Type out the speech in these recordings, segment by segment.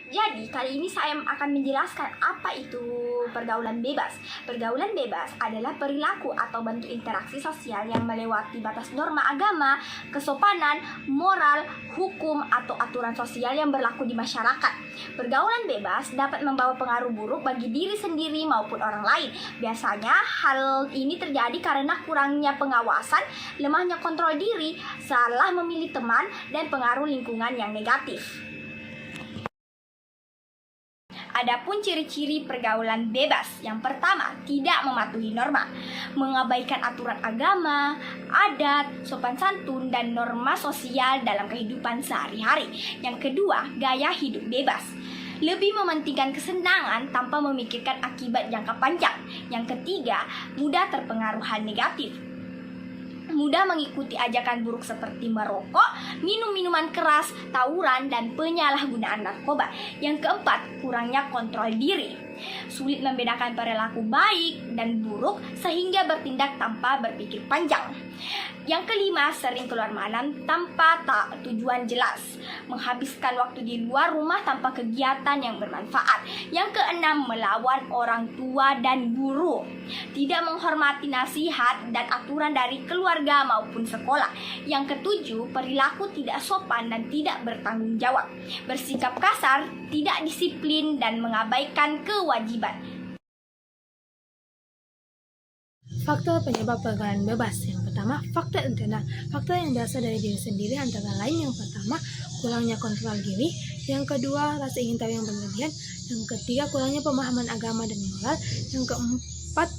Jadi, kali ini saya akan menjelaskan apa itu pergaulan bebas. Pergaulan bebas adalah perilaku atau bentuk interaksi sosial yang melewati batas norma agama, kesopanan, moral, hukum, atau aturan sosial yang berlaku di masyarakat. Pergaulan bebas dapat membawa pengaruh buruk bagi diri sendiri maupun orang lain. Biasanya, hal ini terjadi karena kurangnya pengawasan, lemahnya kontrol diri, salah memilih teman, dan pengaruh lingkungan yang negatif. Adapun ciri-ciri pergaulan bebas, yang pertama, tidak mematuhi norma, mengabaikan aturan agama, adat, sopan santun, dan norma sosial dalam kehidupan sehari-hari. Yang kedua, gaya hidup bebas, lebih mementingkan kesenangan tanpa memikirkan akibat jangka panjang. Yang ketiga, mudah terpengaruh hal negatif, mudah mengikuti ajakan buruk seperti merokok, minum minuman keras, tawuran, dan penyalahgunaan narkoba. Yang keempat, kurangnya kontrol diri, sulit membedakan perilaku baik dan buruk sehingga bertindak tanpa berpikir panjang. Yang kelima, sering keluar malam tanpa tujuan jelas, menghabiskan waktu di luar rumah tanpa kegiatan yang bermanfaat. Yang keenam, melawan orang tua dan guru, tidak menghormati nasihat dan aturan dari keluarga maupun sekolah. Yang ketujuh, perilaku tidak sopan dan tidak bertanggung jawab, bersikap kasar, tidak disiplin, dan mengabaikan kewajiban. Faktor penyebab pergaulan bebas. Yang pertama, faktor internal. Faktor yang berasal dari diri sendiri antara lain yang pertama, kurangnya kontrol diri. Yang kedua, rasa ingin tahu yang berlebihan. Yang ketiga, kurangnya pemahaman agama dan moral. Yang keempat,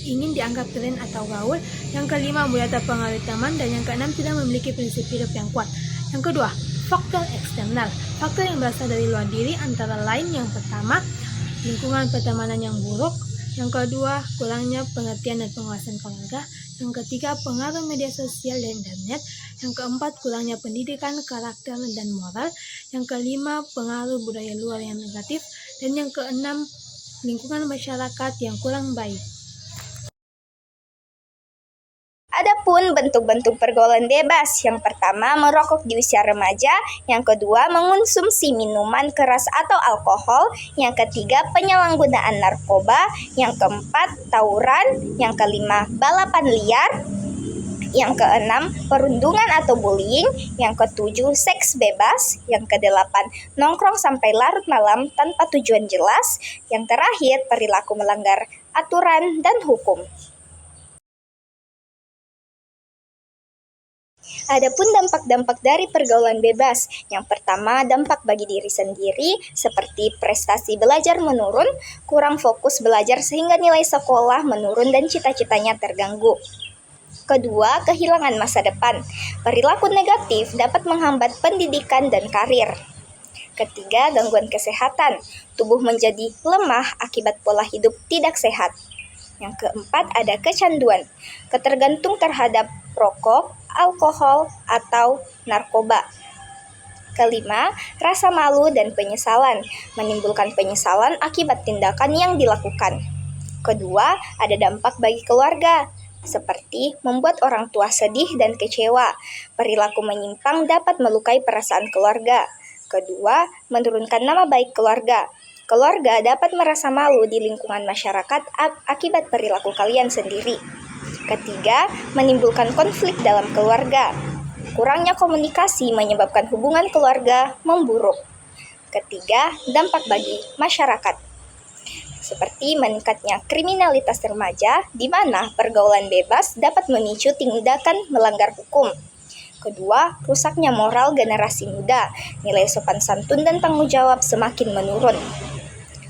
ingin dianggap keren atau gaul. Yang kelima, mudah terpengaruh teman. Dan yang keenam, tidak memiliki prinsip hidup yang kuat. Yang kedua, faktor eksternal. Faktor yang berasal dari luar diri antara lain yang pertama, lingkungan pertemanan yang buruk. Yang kedua, kurangnya pengertian dan penguasaan keluarga. Yang ketiga, pengaruh media sosial dan internet. Yang keempat, kurangnya pendidikan, karakter, dan moral. Yang kelima, pengaruh budaya luar yang negatif. Dan yang keenam, lingkungan masyarakat yang kurang baik. Adapun bentuk-bentuk pergaulan bebas, yang pertama merokok di usia remaja, yang kedua mengonsumsi minuman keras atau alkohol, yang ketiga penyalahgunaan narkoba, yang keempat tawuran, yang kelima balapan liar, yang keenam perundungan atau bullying, yang ketujuh seks bebas, yang kedelapan nongkrong sampai larut malam tanpa tujuan jelas, yang terakhir perilaku melanggar aturan dan hukum. Adapun dampak-dampak dari pergaulan bebas, yang pertama dampak bagi diri sendiri seperti prestasi belajar menurun, kurang fokus belajar sehingga nilai sekolah menurun dan cita-citanya terganggu. Kedua, kehilangan masa depan. Perilaku negatif dapat menghambat pendidikan dan karir. Ketiga, gangguan kesehatan. Tubuh menjadi lemah akibat pola hidup tidak sehat. Yang keempat, ada kecanduan, ketergantung terhadap rokok, alkohol, atau narkoba. Kelima, rasa malu dan penyesalan, menimbulkan penyesalan akibat tindakan yang dilakukan. Kedua, ada dampak bagi keluarga, seperti membuat orang tua sedih dan kecewa. Perilaku menyimpang dapat melukai perasaan keluarga. Kedua, menurunkan nama baik keluarga. Keluarga dapat merasa malu di lingkungan masyarakat akibat perilaku kalian sendiri. Ketiga, menimbulkan konflik dalam keluarga. Kurangnya komunikasi menyebabkan hubungan keluarga memburuk. Ketiga, dampak bagi masyarakat, seperti meningkatnya kriminalitas remaja, di mana pergaulan bebas dapat memicu tindakan melanggar hukum. Kedua, rusaknya moral generasi muda, nilai sopan santun dan tanggung jawab semakin menurun.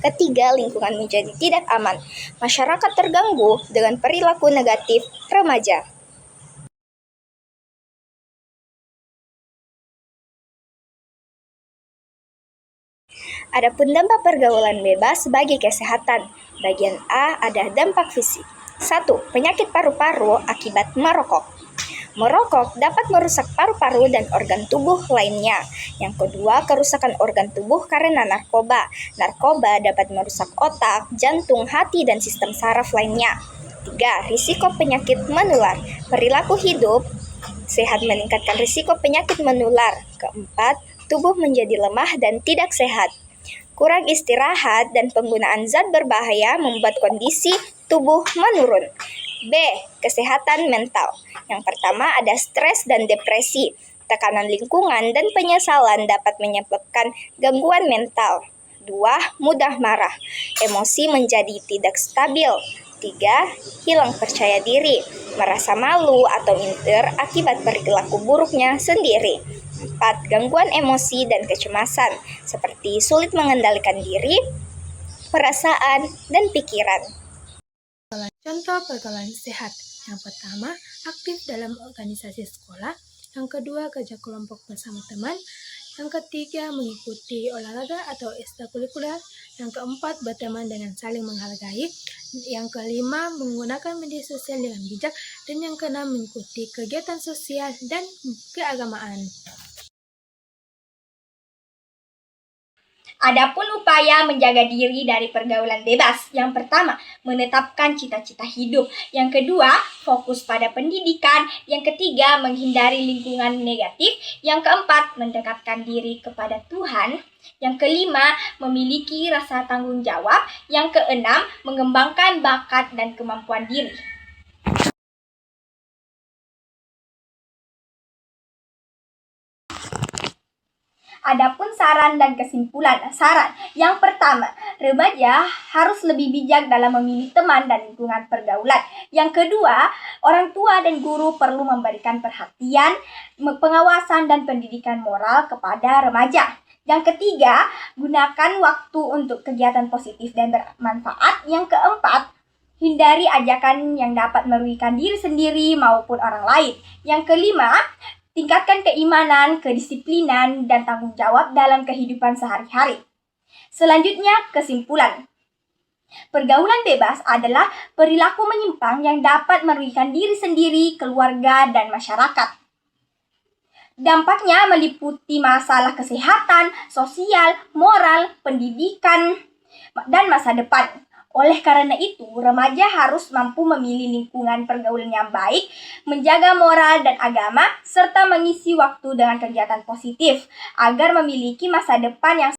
Ketiga, lingkungan menjadi tidak aman, masyarakat terganggu dengan perilaku negatif remaja. Adapun dampak pergaulan bebas bagi kesehatan. Bagian A ada dampak fisik. 1. Penyakit paru-paru akibat merokok. Merokok dapat merusak paru-paru dan organ tubuh lainnya. Yang kedua, kerusakan organ tubuh karena narkoba. Narkoba dapat merusak otak, jantung, hati, dan sistem saraf lainnya. 3. Risiko penyakit menular. Perilaku hidup sehat meningkatkan risiko penyakit menular. Keempat, tubuh menjadi lemah dan tidak sehat. Kurang istirahat dan penggunaan zat berbahaya membuat kondisi tubuh menurun. B. Kesehatan mental. Yang pertama ada stres dan depresi. Tekanan lingkungan dan penyesalan dapat menyebabkan gangguan mental. 2. Mudah marah. Emosi menjadi tidak stabil. 3. Hilang percaya diri. Merasa malu atau minder akibat perilaku buruknya sendiri. 4. Gangguan emosi dan kecemasan, seperti sulit mengendalikan diri, perasaan, dan pikiran. Contoh pergaulan sehat. Yang pertama, aktif dalam organisasi sekolah. Yang kedua, kerja kelompok bersama teman. Yang ketiga, mengikuti olahraga atau ekstrakurikuler. Yang keempat, berteman dengan saling menghargai. Yang kelima, menggunakan media sosial dengan bijak. Dan yang keenam, mengikuti kegiatan sosial dan keagamaan. Adapun upaya menjaga diri dari pergaulan bebas. Yang pertama, menetapkan cita-cita hidup. Yang kedua, fokus pada pendidikan. Yang ketiga, menghindari lingkungan negatif. Yang keempat, mendekatkan diri kepada Tuhan. Yang kelima, memiliki rasa tanggung jawab. Yang keenam, mengembangkan bakat dan kemampuan diri. Adapun saran dan kesimpulan. Saran yang pertama, remaja harus lebih bijak dalam memilih teman dan lingkungan pergaulan. Yang kedua, orang tua dan guru perlu memberikan perhatian, pengawasan dan pendidikan moral kepada remaja. Yang ketiga, gunakan waktu untuk kegiatan positif dan bermanfaat. Yang keempat, hindari ajakan yang dapat merugikan diri sendiri maupun orang lain. Yang kelima, tingkatkan keimanan, kedisiplinan, dan tanggung jawab dalam kehidupan sehari-hari. Selanjutnya, kesimpulan. Pergaulan bebas adalah perilaku menyimpang yang dapat merugikan diri sendiri, keluarga, dan masyarakat. Dampaknya meliputi masalah kesehatan, sosial, moral, pendidikan, dan masa depan. Oleh karena itu, remaja harus mampu memilih lingkungan pergaulan yang baik, menjaga moral dan agama, serta mengisi waktu dengan kegiatan positif agar memiliki masa depan yang